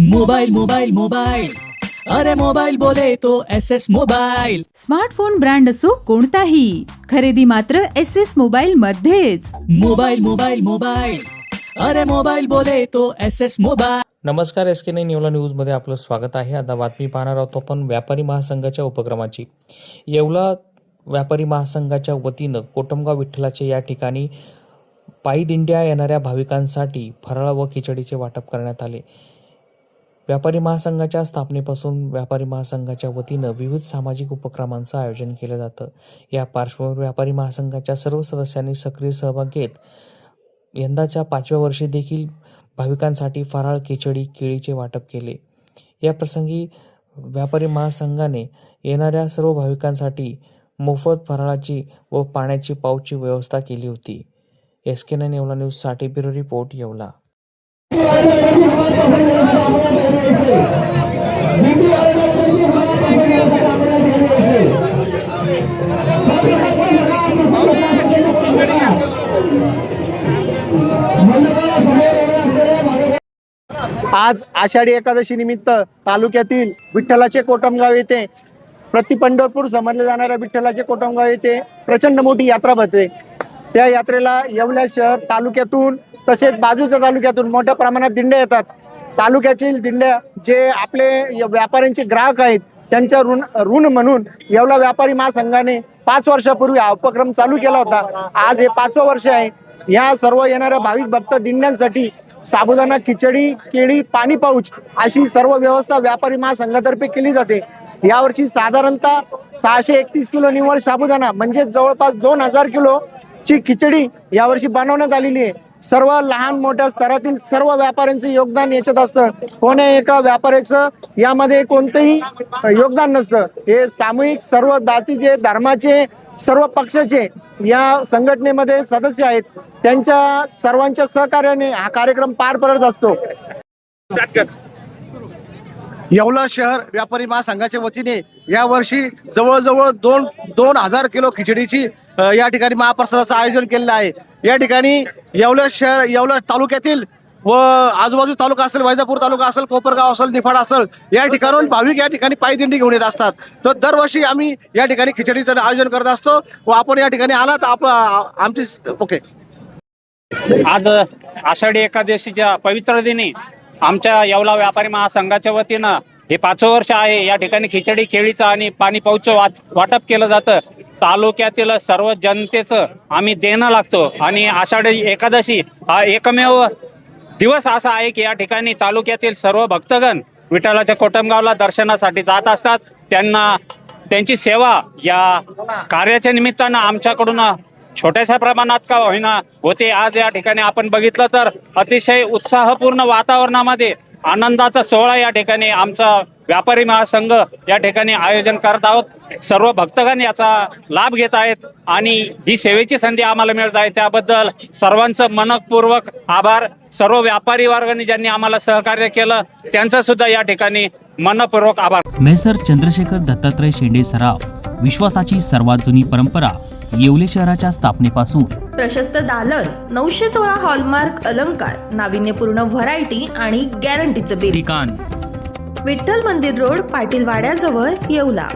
Mobile mobile mobile, अरे mobile बोले तो SS मोबाइल। स्मार्टफोन ब्रँड असो कोणताही, खरेदी मात्र SS मोबाइल मध्येच। मोबाइल मोबाइल मोबाइल, अरे मोबाइल बोले तो SS मोबाइल। नमस्कार, SK9 येवला न्यूजमध्ये आपलं स्वागत आहे। आता बातमी पाहणार आहोत आपण व्यापारी महासंघाच्या उपक्रमाची। येवला व्यापारी महासंघाच्या वतीनं कोटमगाव विठ्ठलाचे या ठिकाणी पायी दिंड्या येणाऱ्या भाविकांसाठी फराळ व खिचडीचे वाटप करण्यात आले। व्यापारी महासंघाच्या स्थापनेपासून व्यापारी महासंघाच्या वतीनं विविध सामाजिक उपक्रमांचं आयोजन केलं जातं। या पार्श्वभूमीवर व्यापारी महासंघाच्या सर्व सदस्यांनी सक्रिय सहभाग घेत यंदाच्या 5व्या वर्षी देखील भाविकांसाठी फराळ, खिचडी, केळीचे वाटप केले। या प्रसंगी व्यापारी महासंघाने येणाऱ्या सर्व भाविकांसाठी मोफत फराळाची व पाण्याची पाऊचची व्यवस्था केली होती। SK9 येवला न्यूजसाठी ब्युरो रिपोर्ट येवला। आज आषाढी एकादशी निमित्त तालुक्यातील विठ्ठलाचे कोटमगाव येथे प्रति पंढरपूर समजले जाणाऱ्या विठ्ठलाचे कोटमगाव येथे प्रचंड मोठी यात्रा भरते। त्या यात्रेला येवला शहर तालुक्यातून तसेच बाजूच्या तालुक्यातून मोठ्या प्रमाणात दिंड्या येतात। तालुक्यातील दिंड्या जे आपले व्यापाऱ्यांचे ग्राहक आहेत त्यांच्या ऋण म्हणून येवला व्यापारी महासंघाने 5 वर्षापूर्वी हा उपक्रम चालू केला होता। आज हे 5वं वर्ष आहे। या सर्व येणाऱ्या भाविक भक्त दिंड्यांसाठी साबुदाणा, खिचडी, केळी, पाणी पाऊच अशी सर्व व्यवस्था व्यापारी महासंघातर्फे केली जाते। यावर्षी साधारणतः 631 किलो निव्वळ साबुदाणा म्हणजे जवळपास 2000 किलो ची खिचडी यावर्षी बनवण्यात आलेली आहे। सर्व लहान मोठ्या स्तरातील सर्व व्यापाऱ्यांचे योगदान याच्यात असतं। कोण्या एका व्यापाऱ्याचं यामध्ये कोणतेही योगदान नसतं। हे सामूहिक सर्व जातीचे, धर्माचे, सर्व पक्षाचे या संघटनेमध्ये सदस्य आहेत। त्यांच्या सर्वांच्या सहकार्याने हा कार्यक्रम पार पडत असतो। येवला शहर व्यापारी महासंघाच्या वतीने यावर्षी जवळजवळ 2000 किलो खिचडीची या ठिकाणी महाप्रसादाचं आयोजन केलेलं आहे। या ठिकाणी येवला शहर, येवला तालुक्यातील व आजूबाजू तालुका असेल, वैजापूर तालुका असेल, कोपरगाव असेल, निफाड असेल, या ठिकाणून भाविक या ठिकाणी पायी दिंडी घेऊन येत असतात। तर दरवर्षी आम्ही या ठिकाणी खिचडीचं आयोजन करत असतो व आपण या ठिकाणी आला तर आमची ओके। आज आषाढी एकादशीच्या पवित्र दिनी आमच्या येवला व्यापारी महासंघाच्या वतीनं हे 5वं वर्ष आहे। या ठिकाणी खिचडी, केळीचं आणि पाणी पाऊचचं वाटप केलं जातं। तालुक्यातील सर्व जनतेचं आम्ही देणं लागतो आणि आषाढी एकादशी हा एकमेव दिवस असा आहे की या ठिकाणी तालुक्यातील सर्व भक्तगण विठ्ठलाच्या कोटमगावला दर्शनासाठी जात असतात। त्यांची सेवा या कार्याच्या निमित्तानं आमच्याकडून छोट्याशा प्रमाणात का होईना होते। आज या ठिकाणी आपण बघितलं तर अतिशय उत्साहपूर्ण वातावरणामध्ये आनंदाचा सोहळा या ठिकाणी आमचा व्यापारी महासंघ या ठिकाणी आयोजन करत आहोत। सर्व भक्तगण याचा लाभ घेत आहेत आणि ही सेवेची संधी आम्हाला मिळत आहे। त्याबद्दल सर्वांचं मनपूर्वक आभार। सर्व व्यापारी वर्गाने ज्यांनी आम्हाला सहकार्य केलं त्यांचा सुद्धा या ठिकाणी मनपूर्वक आभार। मेसर चंद्रशेखर दत्तात्रय शेंडे सराफ, विश्वासाची सर्वात जुनी परंपरा। येवले शहराच्या स्थापनेपासून प्रशस्त दालन, 916 हॉलमार्क अलंकार, नाविन्यपूर्ण व्हरायटी आणि गॅरंटीचं बिल। ठिकाण विठ्ठल मंदिर रोड, पाटील वाड्याजवळ, येवला।